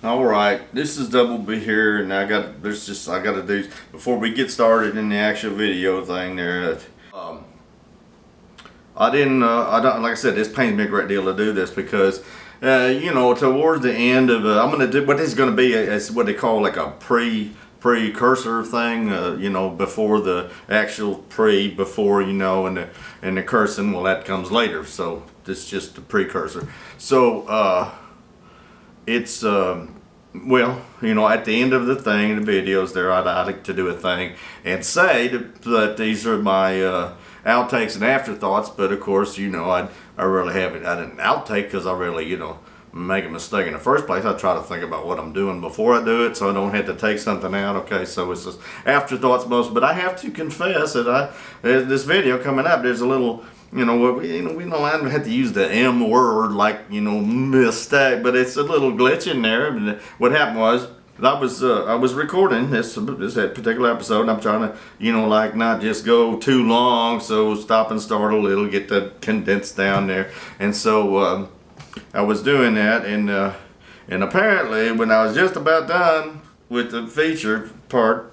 All right, this is Double B here, and I got to do before we get started in the actual video thing there. I don't like I said, this pains me a great deal to do this because you know, towards the end of I'm gonna do what this is gonna be is what they call like a precursor thing, you know, before the actual before, you know, and the cursing, well, that comes later. So this is just the precursor. So it's well, you know, at the end of the thing, the videos there, I'd like to do a thing and say that these are my outtakes and afterthoughts. But of course, you know, I really haven't. I didn't outtake because I really, you know, make a mistake in the first place. I try to think about what I'm doing before I do it, so I don't have to take something out. Okay, so it's just afterthoughts most. But I have to confess that this video coming up, there's a little. You know, we know I don't have to use the M word like, you know, mistake, but it's a little glitch in there. And what happened was I was recording this particular episode, and I'm trying to, you know, like not just go too long, so stop and start a little, get that condensed down there. And so I was doing that, and apparently when I was just about done with the feature part,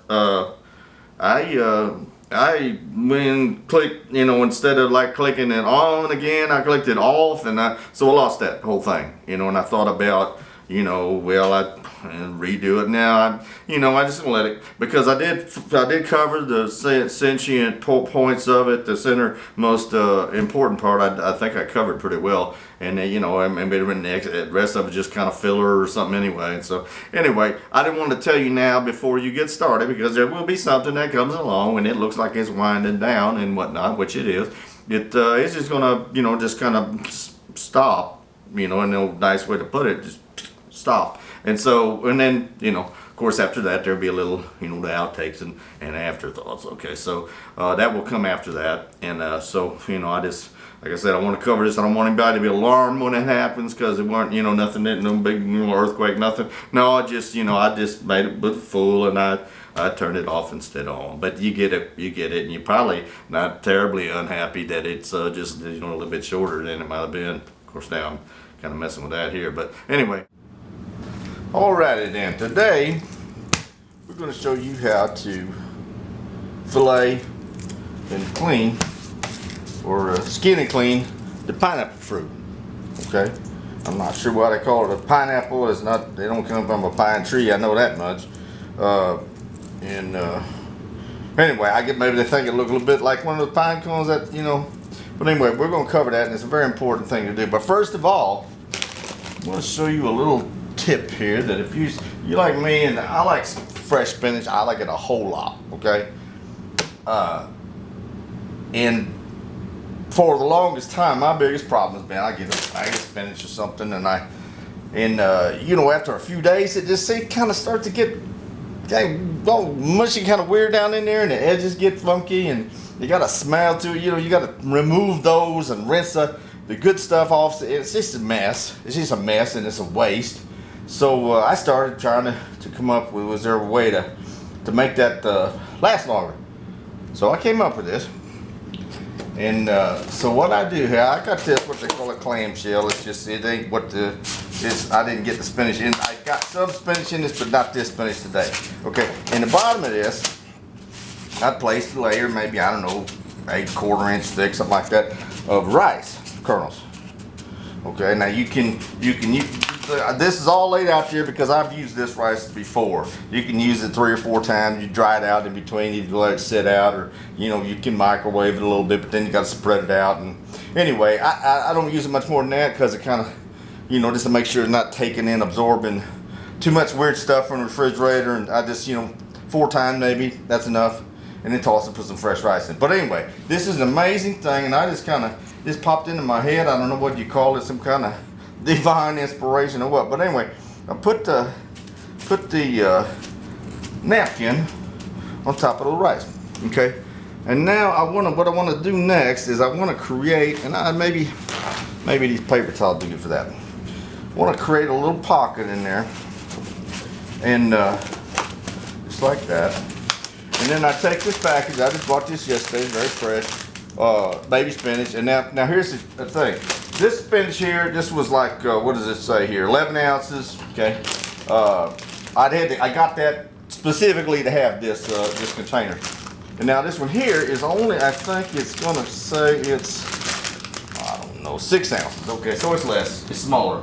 I went and clicked, you know, instead of like clicking it on again, I clicked it off, and so I lost that whole thing, you know. And I thought about, you know, well, I redo it now. You know, I just let it, because I did cover the sentient points of it, the center most important part. I think I covered pretty well, and you know, maybe the rest of it just kind of filler or something anyway. And so anyway, I didn't want to tell you now before you get started, because there will be something that comes along and it looks like it's winding down and whatnot, which it is. It's just gonna, you know, just kind of stop, you know, and a nice way to put it, just stop. And so, and then, you know, of course, after that, there'll be a little, you know, the outtakes and afterthoughts. Okay, so that will come after that. And so, you know, like I said, I want to cover this. I don't want anybody to be alarmed when it happens, because it weren't, you know, nothing, no big, you know, earthquake, nothing. No, I just made it with full, and I turned it off instead of on. But you get it, and you're probably not terribly unhappy that it's just, you know, a little bit shorter than it might have been. Of course, now I'm kind of messing with that here, but anyway. Alrighty then, today we're going to show you how to fillet and clean, or skin and clean, the pineapple fruit. Okay, I'm not sure why they call it a pineapple. It's not. They don't come from a pine tree. I know that much. Anyway, maybe they think it look a little bit like one of the pine cones that, you know. But anyway, we're going to cover that, and it's a very important thing to do. But first of all, I want to show you a little tip here, that if you like me, and I like fresh spinach, I like it a whole lot. Okay, and for the longest time, my biggest problem has been I get a bag of spinach or something, and you know, after a few days, it kind of starts to get mushy, kind of weird down in there, and the edges get funky, and you got a smell to it. You know, you got to remove those and rinse the good stuff off. It's just a mess. It's just a mess, and it's a waste. So I started trying to come up with, was there a way to make that last longer? So I came up with this. And so what I do here, I got this, what they call a clamshell. It's just, it ain't what I didn't get the spinach in. I got some spinach in this, but not this spinach today. Okay, in the bottom of this, I placed a layer, maybe, I don't know, 1/4 inch thick, something like that, of rice kernels. Okay, now you can this is all laid out here because I've used this rice before. You can use it 3 or 4 times. You dry it out in between. You let it sit out, or, you know, you can microwave it a little bit, but then you got to spread it out. And anyway, I don't use it much more than that, because it kind of, you know, just to make sure it's not taking in, absorbing too much weird stuff from the refrigerator. And I just, you know, 4 times maybe, that's enough. And then toss it, put some fresh rice in. But anyway, this is an amazing thing, and I just kind of popped into my head. I don't know what you call it, some kind of divine inspiration or what. But anyway, I put the napkin on top of the rice. Okay, and now what I want to do next is I want to create, and maybe these paper towels do good for that. I want to create a little pocket in there, and just like that. And then I take this package. I just bought this yesterday, very fresh, baby spinach. And now here's the thing. This spinach here, this was like, what does it say here? 11 ounces, okay? I got that specifically to have this this container. And now this one here is only, I think it's gonna say it's, I don't know, 6 ounces. Okay, so it's less, it's smaller.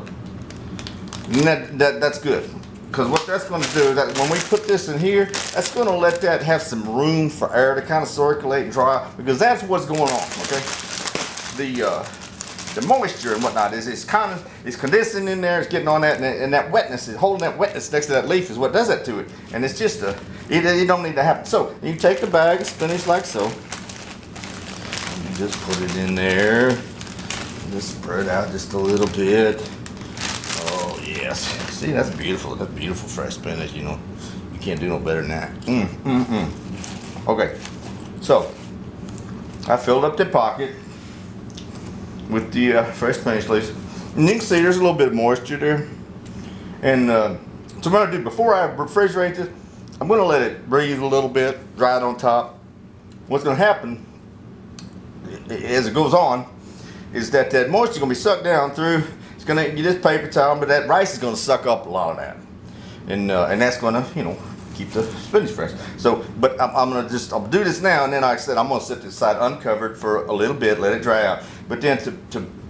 And that's good. Because what that's going to do, that when we put this in here, that's going to let that have some room for air to kind of circulate and dry, because that's what's going on, okay? The moisture and whatnot it's condensing in there, it's getting on that, and that wetness, holding that wetness next to that leaf is what does that to it. And it's just you don't need to happen. So you take the bag of spinach like so, you just put it in there, just spread out just a little bit. Oh yes, see, that's beautiful fresh spinach, you know. You can't do no better than that. Okay, so I filled up the pocket with the fresh spinach leaves. And you can see there's a little bit of moisture there. And so what I'm gonna do, before I refrigerate this, I'm gonna let it breathe a little bit, dry it on top. What's gonna happen as it goes on is that moisture is gonna be sucked down through. It's gonna get this paper towel, but that rice is gonna suck up a lot of that. And that's gonna, you know, keep the spinach fresh. So, but I'll do this now, and then like I said, I'm gonna set this aside uncovered for a little bit, let it dry out. But then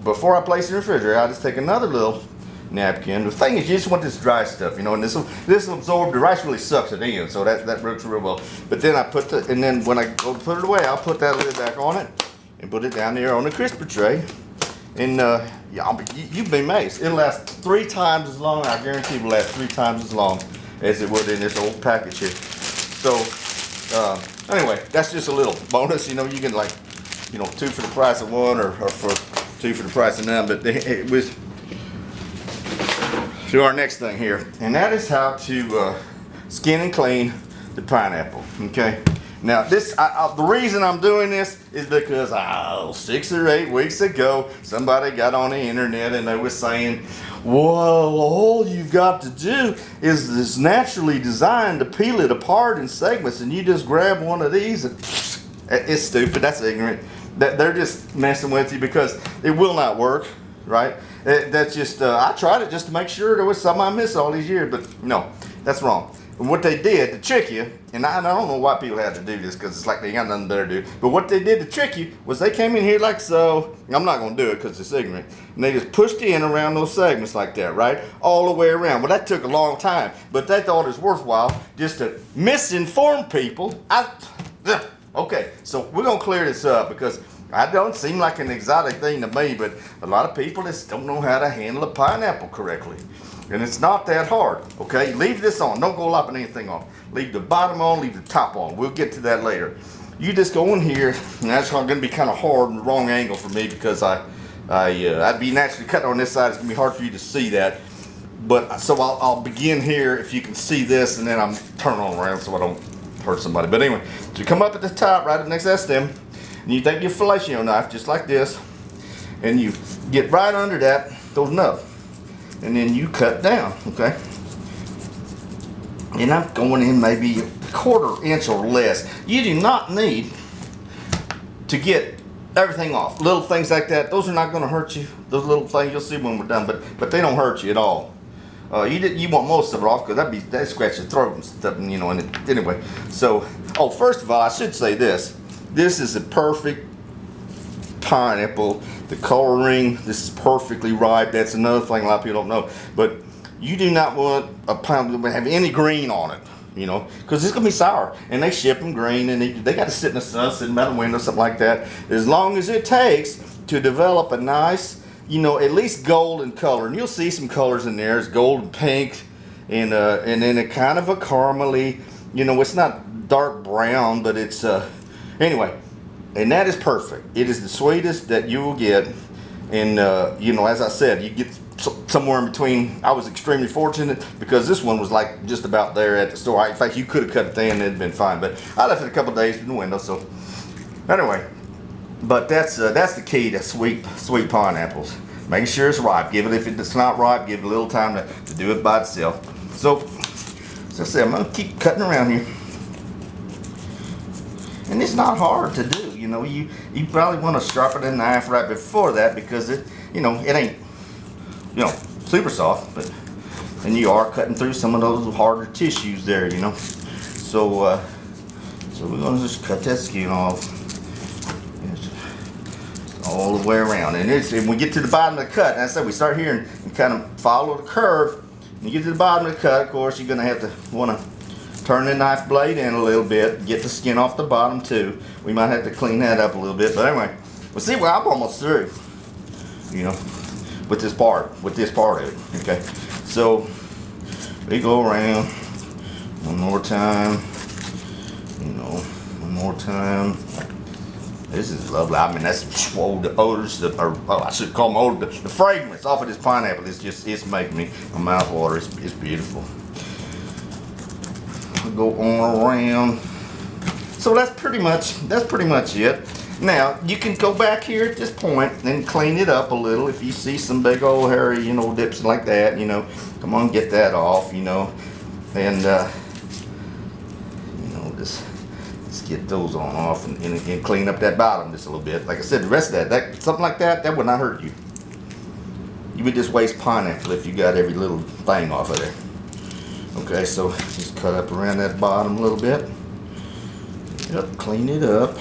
before I place it in the refrigerator, I'll just take another little napkin. The thing is, you just want this dry stuff, you know, and this will absorb. The rice really sucks it in, so that works real well. But then and then when I go to put it away, I'll put that lid back on it and put it down there on the crisper tray. And yeah, you'd be amazed. It'll last 3 times as long. I guarantee it will last 3 times as long as it would in this old package here. So anyway, that's just a little bonus. You know, you can, like, you know, 2 for the price of 1, or for 2 for the price of none. But it was to our next thing here, and that is how to skin and clean the pineapple. Okay. Now this, the reason I'm doing this is because 6 or 8 weeks ago, somebody got on the internet and they were saying, well, all you've got to do is this naturally designed to peel it apart in segments, and you just grab one of these. And it's stupid. That's ignorant. They're just messing with you, because it will not work, right? That's just, I tried it just to make sure there was something I missed all these years, but no, that's wrong. What they did to trick you, and I don't know why people had to do this, because it's like they got nothing better to do, but what they did to trick you was they came in here like so. I'm not going to do it because it's ignorant. And they just pushed in around those segments like that, right? All the way around. Well, that took a long time, but they thought it was worthwhile just to misinform people. Okay, so we're going to clear this up, because I don't seem like an exotic thing to me, but a lot of people just don't know how to handle a pineapple correctly. And it's not that hard, okay? Leave this on. Don't go lopping anything off. Leave the bottom on, leave the top on. We'll get to that later. You just go in here, and that's going to be kind of hard and the wrong angle for me, because I'd be naturally cutting on this side. It's going to be hard for you to see that. But so I'll begin here, if you can see this, and then I'm turning on around so I don't hurt somebody. But anyway, so you come up at the top, right up next to that stem, and you take your fellatio knife, just like this, and you get right under those nubs. And then you cut down, okay? And I'm going in maybe 1/4 inch or less. You do not need to get everything off. Little things like that, those are not going to hurt you. Those little things, you'll see when we're done, but they don't hurt you at all. You want most of it off, because that'd scratch your throat and stuff, you know. And anyway, so first of all, I should say this. This is a perfect pineapple. The coloring, this is perfectly ripe. That's another thing a lot of people don't know. But you do not want a pineapple to have any green on it, you know, because it's gonna be sour. And they ship them green, and they got to sit in the sun, sit by the window, something like that. As long as it takes to develop a nice, you know, at least golden color. And you'll see some colors in there. It's gold and pink, and then a kind of a caramely, you know, it's not dark brown, but it's anyway. And that is perfect. It is the sweetest that you will get. And, you know, as I said, you get somewhere in between. I was extremely fortunate, because this one was like just about there at the store. In fact, you could have cut it thin and it'd been fine. But I left it a couple days in the window. So anyway, but that's the key to sweet pineapples. Making sure it's ripe. If it's not ripe, give it a little time to do it by itself. So as I said, I'm going to keep cutting around here. And it's not hard to do. You know, you probably want to sharpen the knife right before that, because it, you know, it ain't, you know, super soft. But and you are cutting through some of those harder tissues there, you know. So so we're gonna just cut that skin off all the way around. And when we get to the bottom of the cut, and I said we start here and kind of follow the curve. When you get to the bottom of the cut, of course, you're gonna have to wanna turn the knife blade in a little bit, get the skin off the bottom too. We might have to clean that up a little bit, but anyway, well, see, well, I'm almost through, you know, with this part of it. Okay, so we go around one more time, you know, one more time. This is lovely. I mean, that's the odors, I should call them odors, the fragrance off of this pineapple. It's making me my mouth water. It's beautiful. Go on around. So that's pretty much it. Now you can go back here at this point and clean it up a little. If you see some big old hairy, you know, dips like that, you know, come on, get that off, you know, and you know, just get those on off and clean up that bottom just a little bit. Like I said, the rest of that something like that would not hurt you. You would just waste pineapple if you got every little thing off of there. Okay, so just cut up around that bottom a little bit. Yep, clean it up.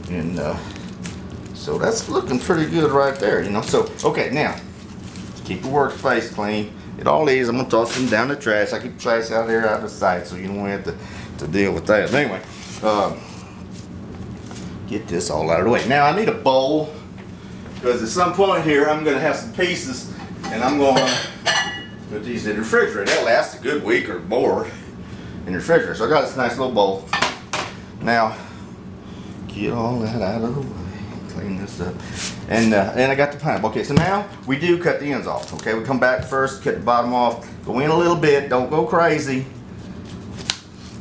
And so that's looking pretty good right there, you know. So, okay, now, keep your workspace clean. It all is, I'm gonna toss them down the trash. I keep the trash out there out of sight so you don't have to deal with that. Anyway, get this all out of the way. Now I need a bowl, because at some point here I'm gonna have some pieces and I'm gonna put these in the refrigerator. That'll last a good week or more in the refrigerator. So I got this nice little bowl. Now, get all that out of the way. Clean this up. And I got the pineapple. Okay, so now we do cut the ends off. Okay, we come back first, cut the bottom off, go in a little bit, don't go crazy.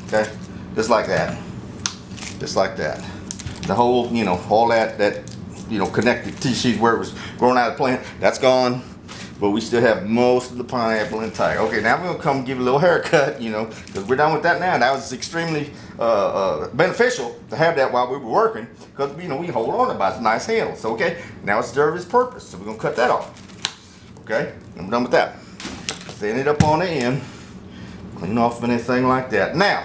Okay, just like that. Just like that. The whole, you know, all that you know, connective tissue where it was growing out of the plant, that's gone. But we still have most of the pineapple intact. Okay, now we're gonna come give it a little haircut, you know, because we're done with that now. That was extremely beneficial to have that while we were working, because, you know, we hold on to it by a nice handle. So, okay, now it serves its purpose. So we're gonna cut that off. Okay, and we're done with that. Thin it up on the end, clean off anything like that. Now,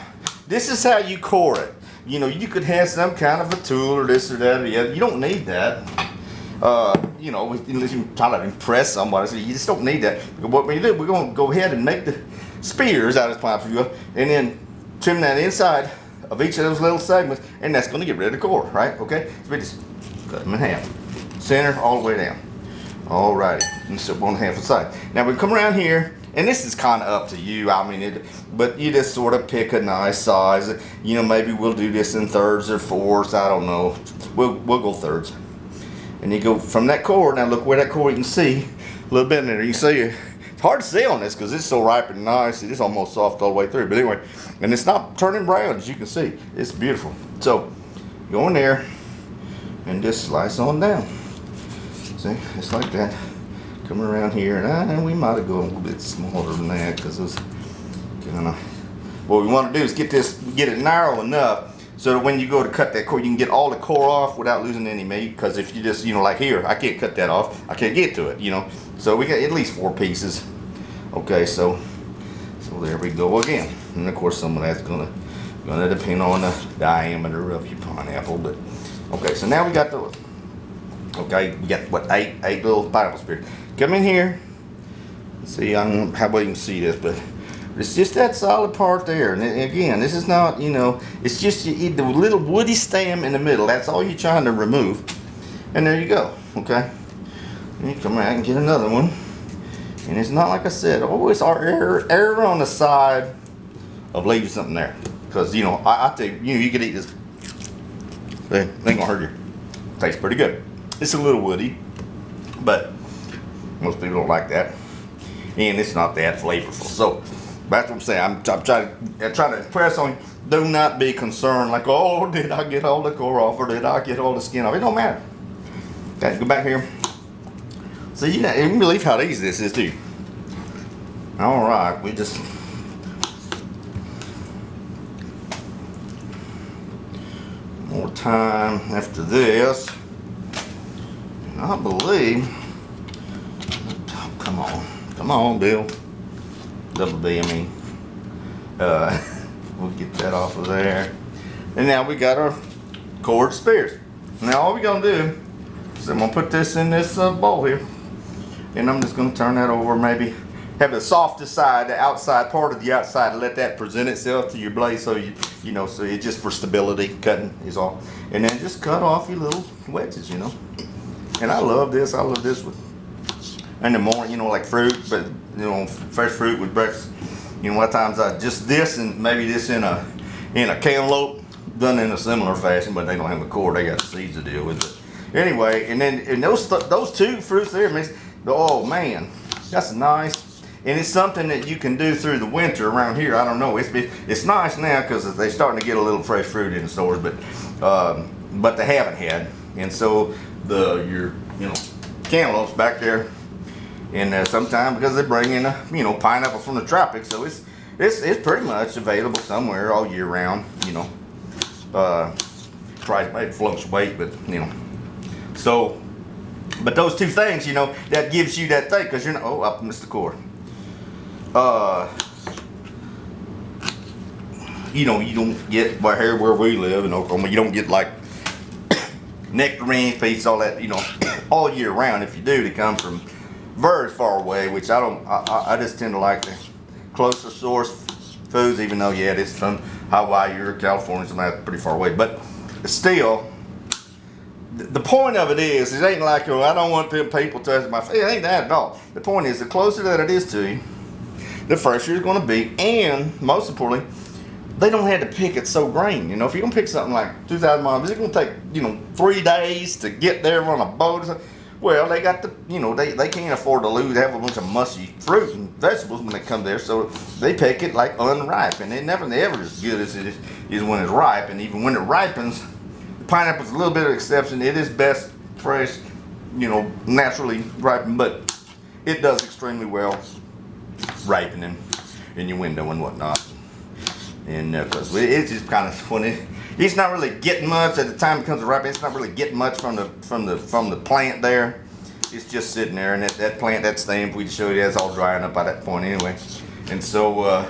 this is how you core it. You know, you could have some kind of a tool or this or that or the other. You don't need that. You know, unless you're trying to impress somebody, so you just don't need that. What we do, we're going to go ahead and make the spears out of this pineapple, and then trim that inside of each of those little segments, and that's going to get rid of the core, right? Okay, so we just cut them in half, center all the way down. Alrighty, and so one half aside. Now we come around here, and this is kind of up to you. I mean, but you just sort of pick a nice size. You know, maybe we'll do this in thirds or fourths. I don't know. We'll go thirds. And you go from that core. Now look where that core, you can see a little bit in there. You can see it's hard to see on this because it's so ripe and nice. It is almost soft all the way through. But anyway, and it's not turning brown, as you can see. It's beautiful. So go in there and just slice on down. See, just like that. Come around here, and we might have gone a little bit smaller than that because it was kind of. What we want to do is get it narrow enough so that when you go to cut that core, you can get all the core off without losing any meat. Because if you just, you know, like here, I can't cut that off. I can't get to it, you know. So we got at least 4 pieces. Okay, so there we go again. And of course, some of that's gonna depend on the diameter of your pineapple. But okay, so now we got those. Okay, we got what, 8 little pineapple spears. Come in here. See, I don't know how well you can see this, but it's just that solid part there. And again, this is not, you know, it's just the little woody stem in the middle. That's all you're trying to remove. And there you go, okay? And you come out and get another one. And it's not, like I said, always err on the side of leaving something there. Because, you know, I tell you, you could eat this. It ain't gonna hurt you. Tastes pretty good. It's a little woody, but most people don't like that. And it's not that flavorful. So that's what I'm saying. I'm trying to impress on you. Do not be concerned like, oh, did I get all the core off or did I get all the skin off? It don't matter. Okay, go back here. So you can believe how easy this is too. All right, we just more time after this. And I believe come on. Come on, Bill. Double B, I mean. We'll get that off of there. And now we got our cord spears. Now all we're gonna do is I'm gonna put this in this bowl here. And I'm just gonna turn that over, maybe have the softest side, the outside part of the outside, and let that present itself to your blade, so you know, so it's just for stability, cutting is all. And then just cut off your little wedges, you know. And I love this with, in the morning, you know, like fruit, but you know, fresh fruit with breakfast. You know, a lot of times I just this and maybe this in a cantaloupe, done in a similar fashion, but they don't have a cord, they got seeds to deal with it. Anyway, and then and those two fruits there, oh man, that's nice. And it's something that you can do through the winter around here. I don't know. It's nice now because they're starting to get a little fresh fruit in the stores, but they haven't had. And so your cantaloupes back there, and sometimes because they bring in pineapple from the tropics, so it's pretty much available somewhere all year round. You know, price might fluctuate, but you know, so. But those two things, you know, that gives you that thing, because you're not, oh, I missed the cord. You know, you don't get right here where we live in Oklahoma, you don't get like nectarines, peaches, all that, you know, all year round. If you do, they come from very far away, which I just tend to like the closer source foods, even though, yeah, it's from Hawaii or California, so that's pretty far away. But still, the point of it is, it ain't like, oh, I don't want them people touching my face. It ain't that at all. The point is, the closer that it is to you, the fresher it's going to be, and most importantly, they don't have to pick it so green. You know, if you're going to pick something like 2,000 miles, it's going to take, you know, 3 days to get there on a boat or something. Well, they got the, you know, they can't afford to have a bunch of mushy fruit and vegetables when they come there, so they pick it like unripe, and it never as good as it is when it's ripe. And even when it ripens, pineapple's a little bit of an exception. It is best fresh, you know, naturally ripened, but it does extremely well ripening in your window and whatnot. And because it's just kind of when it's not really getting much at the time it comes to ripen. It's not really getting much from the plant there. It's just sitting there, and that plant, that stem we showed you, that's all drying up by that point anyway. And so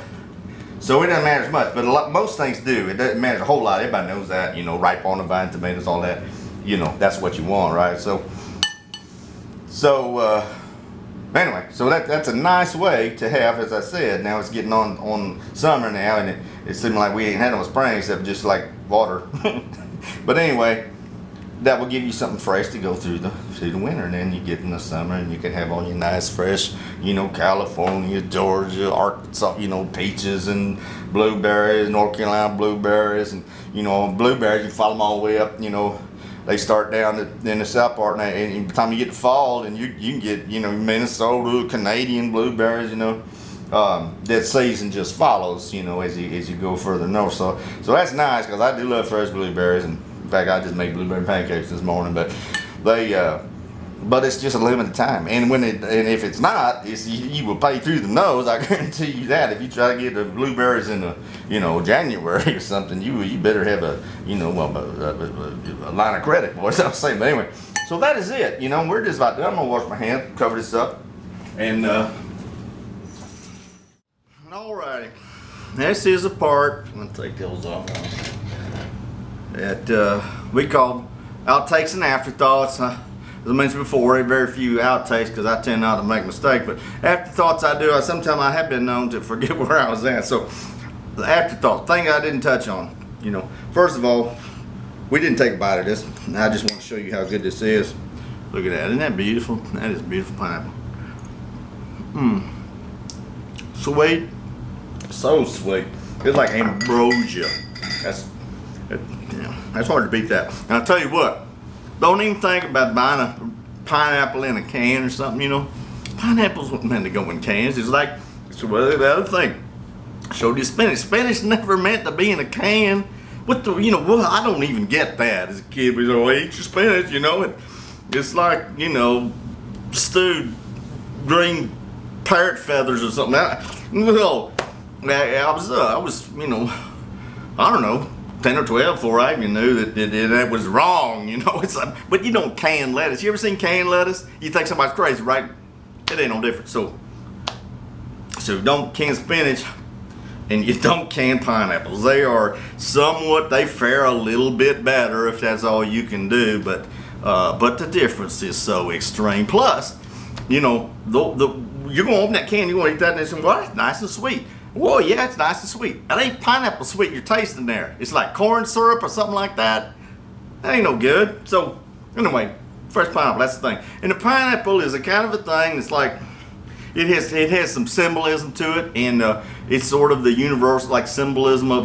so it doesn't matter as much, but most things do. It doesn't matter a whole lot. Everybody knows that, you know, ripe on the vine, tomatoes, all that. You know, that's what you want, right? So anyway, so that's a nice way to have, as I said. Now it's getting on summer now, and it seems like we ain't had no spring except just like water. But anyway, that will give you something fresh to go through the winter, and then you get in the summer and you can have all your nice fresh, you know, California, Georgia, Arkansas, you know, peaches and blueberries, North Carolina blueberries, and you know, blueberries, you follow them all the way up, you know, they start down in the south part, and by the time you get to fall, and you can get, you know, Minnesota, Canadian blueberries, you know. That season just follows, you know, as you go further north. So that's nice, because I do love fresh blueberries, and in fact, I just made blueberry pancakes this morning. But but it's just a limited time, and if it's not, you will pay through the nose. I guarantee you that. If you try to get the blueberries in January or something, you better have a line of credit, boys. I'm saying. But anyway, so that is it. You know, we're just about done. I'm gonna wash my hands, cover this up, and alrighty. This is a part. I'm gonna take those off. That we call outtakes and afterthoughts. As I mentioned before, very few outtakes because I tend not to make mistakes. But afterthoughts I do. Sometimes I have been known to forget where I was at. So the afterthought thing I didn't touch on. You know, first of all, we didn't take a bite of this. I just want to show you how good this is. Look at that. Isn't that beautiful? That is beautiful pineapple. Sweet. So sweet. It's like ambrosia. That's hard to beat that. And I'll tell you what, don't even think about buying a pineapple in a can or something, you know. Pineapples weren't meant to go in cans. It's like, the other thing. I showed you spinach. Spinach never meant to be in a can. I don't even get that as a kid. We go, eat your spinach, you know. It's like, you know, stewed green parrot feathers or something. I was, you know, I don't know, 10 or 12 before I even knew that was wrong, you know. It's like, but you know, canned lettuce. You ever seen canned lettuce? You think somebody's crazy, right? it ain't no different. So you don't can spinach and you don't can pineapples. They are somewhat, they fare a little bit better if that's all you can do, but the difference is so extreme. Plus, you know, you're gonna open that can, you're gonna eat that and it's well, it's nice and sweet. Well, yeah, it's nice and sweet. It ain't pineapple sweet you're tasting there. It's like corn syrup or something like that. That ain't no good. So anyway, fresh pineapple, that's the thing. And the pineapple is a kind of a thing that's like, it has some symbolism to it, and it's sort of the universal like symbolism of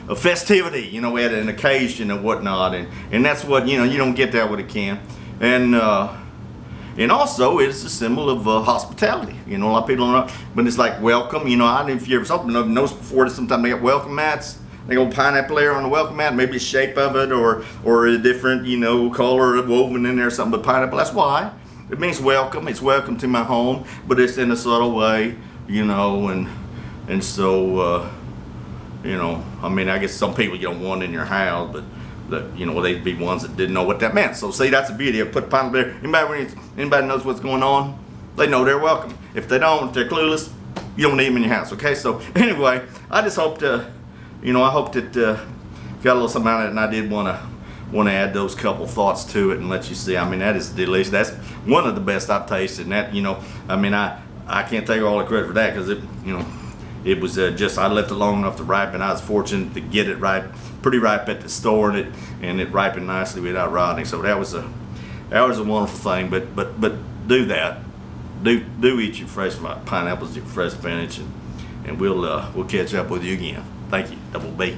a festivity, you know, at an occasion and whatnot, and that's what, you know, you don't get that with a can. And also it's a symbol of hospitality. You know, a lot of people don't know, but it's like welcome. You know, I don't know if you ever something noticed before that sometimes they got welcome mats. They got pineapple layer on the welcome mat, maybe the shape of it or a different, you know, color woven in there or something. But pineapple, that's why. It means welcome. It's welcome to my home, but it's in a subtle way, you know, and so you know, I mean, I guess some people you don't want in your house, but you know, they'd be ones that didn't know what that meant. So see, that's the beauty of put pineapple there. Anybody knows what's going on, they know they're welcome. If they don't, if they're clueless, you don't need them in your house. Okay, so anyway, I just hope to, you know, I hope that got a little something out of it, and I did want to add those couple thoughts to it and let you see. I mean, that is delicious. That's one of the best I've tasted. And that, you know, I mean, I can't take all the credit for that because it, you know, it was just I left it long enough to ripen. I was fortunate to get it pretty ripe at the store, and it ripened nicely without rotting. So that was a wonderful thing. But do that. Do eat your fresh pineapples, your fresh spinach, and we'll catch up with you again. Thank you, Double B.